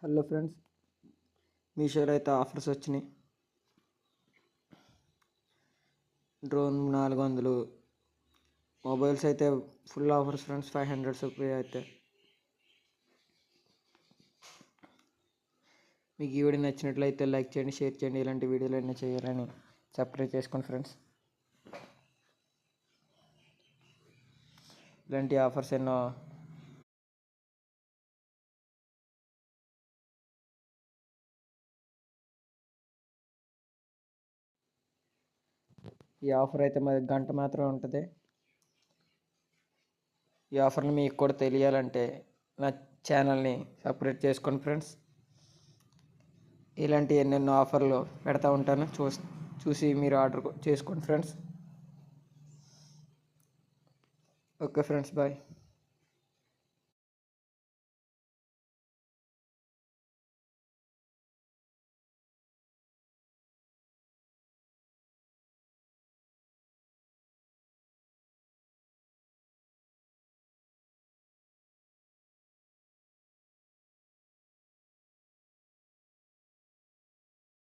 Hello friends, మీషోలో అయితే offers వచ్చినాయి. డ్రోన్ 400, మొబైల్స్ అయితే ఫుల్ ఆఫర్స్ ఫ్రెండ్స్. 500 రూపీ అయితే. మీకు ఈ వీడియో నచ్చినట్లయితే లైక్ చేయండి, షేర్ చేయండి. ఇలాంటి వీడియోలు అన్నీ చేయాలని సబ్స్క్రైబ్ చేసుకోండి ఫ్రెండ్స్. ఇలాంటి ఆఫర్స్ ఎన్నో ఈ ఆఫర్ అయితే మరి గంట మాత్రమే ఉంటుంది. ఈ ఆఫర్ని మీకు కూడా తెలియాలంటే నా ఛానల్ని సబ్స్క్రైబ్ చేసుకోండి ఫ్రెండ్స్. ఇలాంటి ఎన్నెన్నో ఆఫర్లు పెడతా ఉంటాను, చూసి మీరు ఆర్డర్ చేసుకోండి ఫ్రెండ్స్. Okay friends, bye.